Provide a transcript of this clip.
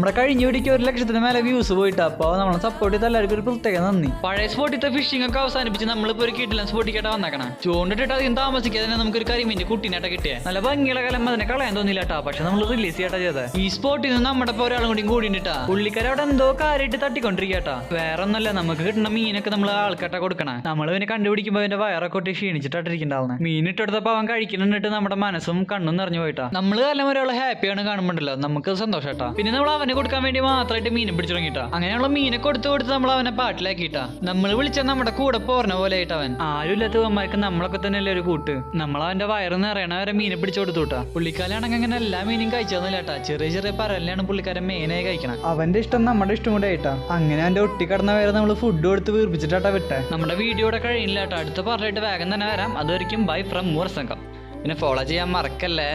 നമ്മുടെ കഴിഞ്ഞ വീഡിയോക്ക് 1 ലക്ഷത്തിന് മേലെ വ്യൂസ് പോയിട്ട് അപ്പോൾ നമ്മളെ സപ്പോർട്ട് ചെയ്ത എല്ലാവർക്കും ഒരു പ്രത്യേക നന്ദി. പഴയ സ്പോട്ടിത്തെ ഫിഷിംഗ് ഒക്കെ അവസാനിപ്പിച്ച് നമ്മളിപ്പോൾ ഒരു കിട്ടില്ല സ്പോട്ടിക്കേട്ടാ വന്നേക്കണം. ചൂണ്ടിട്ട് അധികം താമസിക്കാതെ തന്നെ നമുക്കൊരു കരിമീൻ്റെ കുട്ടീനായിട്ട് കിട്ടിയ നല്ല ഭംഗിയുള്ള കാലം അതിനെ കളയാൻ തോന്നില്ല കേട്ടാ. പക്ഷെ നമ്മൾ റിലീസ് ചെയ്യട്ടാ ചെയ്തത്. ഈ സ്പോട്ടിൽ നിന്ന് നമ്മുടെ ഇപ്പോൾ ഒരാളും കൂടി കൂടിയിട്ടാ പുള്ളിക്കാരെ അവിടെ എന്തോ കാര്യമായിട്ട് തട്ടിക്കൊണ്ടിരിക്കട്ടാ. വേറെ ഒന്നല്ല, നമുക്ക് കിട്ടുന്ന മീനൊക്കെ നമ്മൾ ആൾക്കാട്ട കൊടുക്കണം. നമ്മൾ പിന്നെ കണ്ടുപിടിക്കുമ്പോൾ അവന്റെ വയറൊക്കെ ഒട്ടി ക്ഷീണിച്ചിട്ടിരിക്കണ്ടാവുന്നത്. മീൻ ഇട്ടെടുത്തപ്പോൾ അവൻ കഴിക്കുന്നുണ്ടിട്ട് നമ്മുടെ മനസ്സും കണ്ണും നിറഞ്ഞു പോയിട്ടാ. നമ്മൾ കാലം ഒരാൾ ഹാപ്പിയാണ് കാണുമ്പോണ്ടല്ലോ നമുക്ക് സന്തോഷട്ടാ. പിന്നെ നമ്മൾ അവനെ കൊടുക്കാൻ വേണ്ടി മാത്രമായിട്ട് മീനെ പിടിച്ചു തുടങ്ങിട്ടാ. അങ്ങനെയുള്ള മീനെ കൊടുത്ത് നമ്മൾ അവനെ പാട്ടിലാക്കിയിട്ടാ. നമ്മൾ വിളിച്ച നമ്മുടെ കൂടെ പോർന്ന പോലെ ആയിട്ട് അവൻ ആരും ഇല്ലാത്തവന്മാർക്ക് നമ്മളൊക്കെ തന്നെയല്ലേ ഒരു കൂട്ട്. നമ്മൾ അവന്റെ വയറ് നിറയണ വരെ മീനെ പിടിച്ചു കൊടുത്തുട്ടാ. പുള്ളിക്കാലാണെങ്കിൽ അങ്ങനെ എല്ലാ മീനും കഴിച്ചോന്നില്ലാട്ടാ. ചെറിയ ചെറിയ പരലിലാണ് പുള്ളിക്കാരൻ മെയിനായി കഴിക്കണം. അവന്റെ ഇഷ്ടം നമ്മുടെ ഇഷ്ടം കൂടെ ആയിട്ടാ. അങ്ങനെ അവന്റെ ഒട്ടിക്കടന്ന വരെ നമ്മൾ ഫുഡ് കൊടുത്ത് വീർപ്പിച്ചിട്ടാ വിട്ടെ. നമ്മുടെ വീഡിയോയുടെ കഴിയില്ല കേട്ടോ. അടുത്ത പറഞ്ഞിട്ട് വേഗം തന്നെ വരാം. അതുവരെയും ബൈ ഫ്രം മൂർ സംഘം. പിന്നെ ഫോളോ ചെയ്യാൻ മറക്കല്ലേ.